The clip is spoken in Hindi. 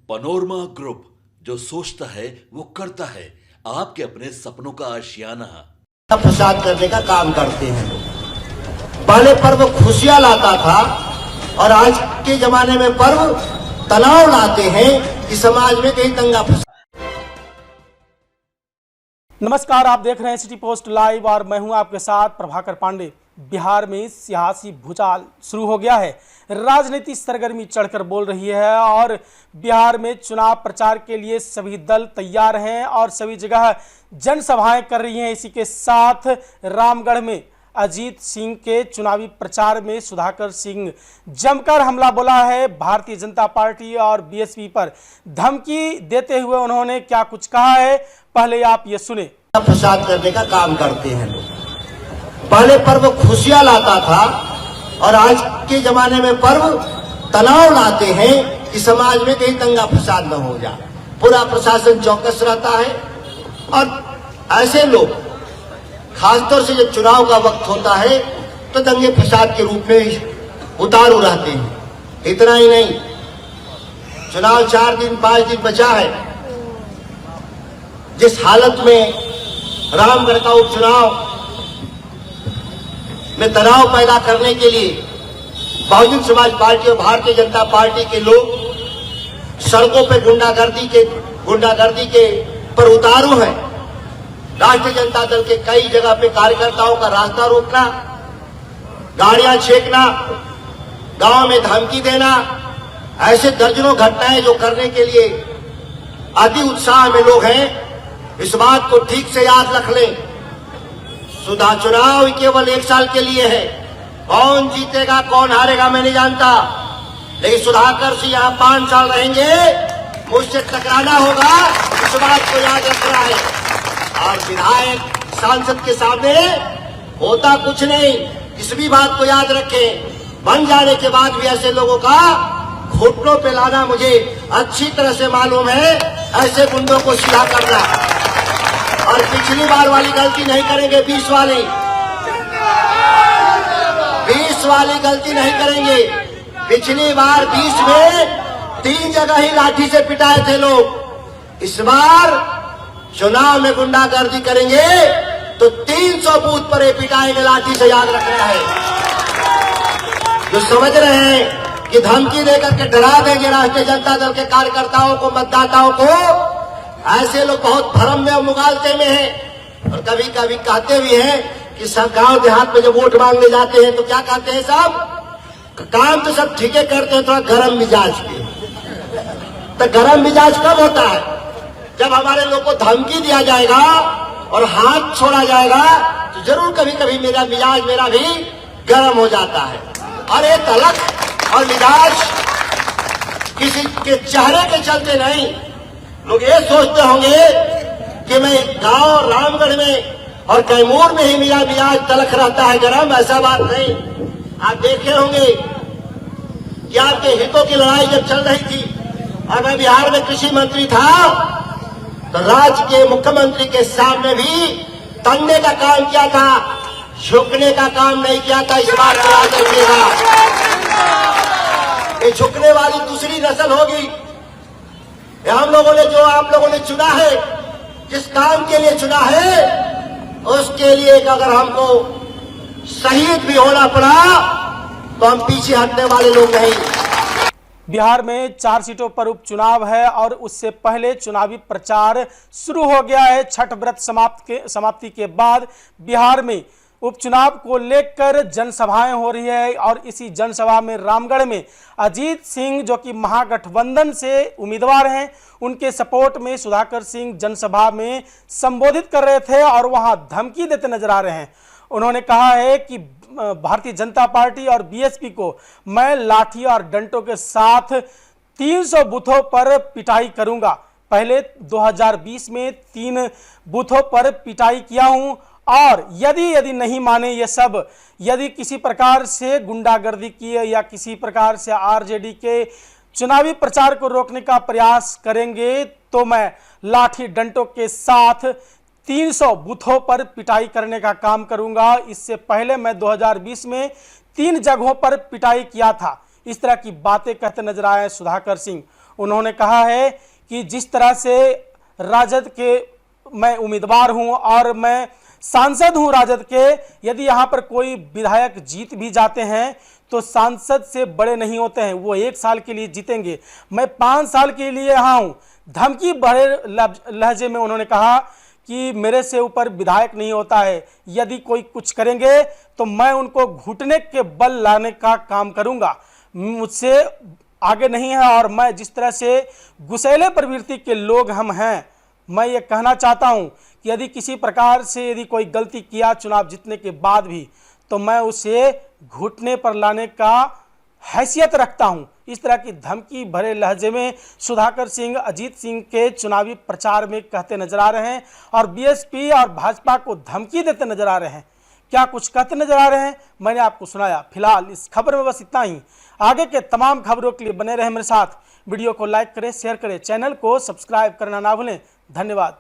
पनोरमा ग्रुप, जो सोचता है वो करता है। आपके अपने सपनों का आशियाना प्रसाद करने का काम करते हैं लोग। पहले पर्व खुशियां लाता था और आज के जमाने में पर्व तनाव लाते हैं कि समाज में कहीं दंगा फसाद। नमस्कार, आप देख रहे हैं सिटी पोस्ट लाइव और मैं हूं आपके साथ प्रभाकर पांडे। बिहार में सियासी भूचाल शुरू हो गया है। राजनीति सरगर्मी चढ़कर बोल रही है और बिहार में चुनाव प्रचार के लिए सभी दल तैयार हैं और सभी जगह जनसभाएं कर रही हैं। इसी के साथ रामगढ़ में अजीत सिंह के चुनावी प्रचार में सुधाकर सिंह जमकर हमला बोला है। भारतीय जनता पार्टी और बीएसपी पर धमकी देते हुए उन्होंने क्या कुछ कहा है, पहले आप ये सुने। प्रसाद करने का काम करते हैं लोग। पहले पर्व खुशियां लाता था और आज के जमाने में पर्व तनाव लाते हैं कि समाज में कहीं दंगा फसाद न हो जाए। पूरा प्रशासन चौकस रहता है और ऐसे लोग खासतौर से जब चुनाव का वक्त होता है तो दंगे फसाद के रूप में उतारू रहते हैं। इतना ही नहीं, चुनाव 4 दिन 5 दिन बचा है। जिस हालत में रामगढ़ का उपचुनाव में तनाव पैदा करने के लिए बहुजन समाज पार्टी और भारतीय जनता पार्टी के लोग सड़कों पे गुंडागर्दी के पर उतारू हैं। राष्ट्रीय जनता दल के कई जगह पे कार्यकर्ताओं का रास्ता रोकना, गाड़ियां छेकना, गांव में धमकी देना, ऐसे दर्जनों घटनाएं जो करने के लिए अति उत्साह में लोग हैं। इस बात को ठीक से याद रख लें। चुनाव केवल 1 साल के लिए है। कौन जीतेगा कौन हारेगा मैं नहीं जानता, लेकिन सुधाकर सिंह यहाँ 5 साल रहेंगे, मुझसे टकराना होगा, इस बात को याद रखना है। और विधायक सांसद के सामने होता कुछ नहीं, इस भी बात को याद रखें। बन जाने के बाद भी ऐसे लोगों का घुटनों पे लाना मुझे अच्छी तरह से मालूम है। ऐसे गुंडों को सीधा करना और पिछली बार वाली गलती नहीं करेंगे। 20 वाली गलती नहीं करेंगे। पिछली बार 20 में 3 जगह ही लाठी से पिटाए थे लोग। इस बार चुनाव में गुंडागर्दी करेंगे तो 300 बूथ पर पिटाएंगे लाठी से, याद रखना है। जो समझ रहे हैं कि धमकी देकर के डरा देंगे राष्ट्रीय जनता दल के कार्यकर्ताओं को, मतदाताओं को, ऐसे लोग बहुत भ्रम में और मुगालते में हैं। और कभी कभी कहते भी हैं कि सब गांव देहात में जब वोट मांगने जाते हैं तो क्या कहते हैं, सब काम तो सब ठीके करते हैं, थोड़ा गरम मिजाज के। तो गरम मिजाज कब होता है? जब हमारे लोग को धमकी दिया जाएगा और हाथ छोड़ा जाएगा तो जरूर कभी कभी मेरा मिजाज भी गरम हो जाता है। और ये तलक और मिजाज किसी के चेहरे के चलते नहीं। लोग ये सोचते होंगे कि मैं गांव रामगढ़ में और कैमूर में ही मेरा मिजाज तलख रहता है, गरम। ऐसा बात नहीं। आप देखे होंगे कि आपके हितों की लड़ाई जब चल रही थी और मैं बिहार में कृषि मंत्री था तो राज्य के मुख्यमंत्री के सामने भी तंगने का काम किया था, झुकने का काम नहीं किया था। इस बात को याद रखिएगा। ये झुकने वाली दूसरी नस्ल होगी। हम लोगों ने, जो आप लोगों ने चुना है, जिस काम के लिए चुना है, उसके लिए अगर हमको शहीद भी होना पड़ा तो हम पीछे हटने वाले लोग नहीं। बिहार में 4 सीटों पर उपचुनाव है और उससे पहले चुनावी प्रचार शुरू हो गया है। छठ व्रत समाप्ति के बाद बिहार में उपचुनाव को लेकर जनसभाएं हो रही है और इसी जनसभा में रामगढ़ में अजीत सिंह, जो कि महागठबंधन से उम्मीदवार हैं, उनके सपोर्ट में सुधाकर सिंह जनसभा में संबोधित कर रहे थे और वहां धमकी देते नजर आ रहे हैं। उन्होंने कहा है कि भारतीय जनता पार्टी और बीएसपी को मैं लाठी और डंडों के साथ 300 बूथों पर पिटाई करूंगा। पहले 2020 में 3 बूथों पर पिटाई किया हूं और यदि नहीं माने ये सब, यदि किसी प्रकार से गुंडागर्दी किए या किसी प्रकार से आरजेडी के चुनावी प्रचार को रोकने का प्रयास करेंगे तो मैं लाठी डंडों के साथ 300 बूथों पर पिटाई करने का काम करूंगा। इससे पहले मैं 2020 में 3 जगहों पर पिटाई किया था। इस तरह की बातें कहते नजर आए सुधाकर सिंह। उन्होंने कहा है कि जिस तरह से राजद के मैं उम्मीदवार हूं और मैं सांसद हूं राजद के, यदि यहां पर कोई विधायक जीत भी जाते हैं तो सांसद से बड़े नहीं होते हैं, वो 1 साल के लिए जीतेंगे, मैं 5 साल के लिए यहाँ हूं। धमकी भरे लहजे में उन्होंने कहा कि मेरे से ऊपर विधायक नहीं होता है, यदि कोई कुछ करेंगे तो मैं उनको घुटने के बल लाने का काम करूंगा, मुझसे आगे नहीं है। और मैं जिस तरह से गुस्सैले प्रवृत्ति के लोग हम हैं, मैं ये कहना चाहता हूं कि यदि किसी प्रकार से यदि कोई गलती किया चुनाव जीतने के बाद भी, तो मैं उसे घुटने पर लाने का हैसियत रखता हूं। इस तरह की धमकी भरे लहजे में सुधाकर सिंह अजीत सिंह के चुनावी प्रचार में कहते नजर आ रहे हैं और बीएसपी और भाजपा को धमकी देते नजर आ रहे हैं। क्या कुछ कहते नजर आ रहे हैं, मैंने आपको सुनाया। फिलहाल इस खबर में बस इतना ही। आगे के तमाम खबरों के लिए बने रहे मेरे साथ। वीडियो को लाइक करें, शेयर करें, चैनल को सब्सक्राइब करना ना भूलें। धन्यवाद।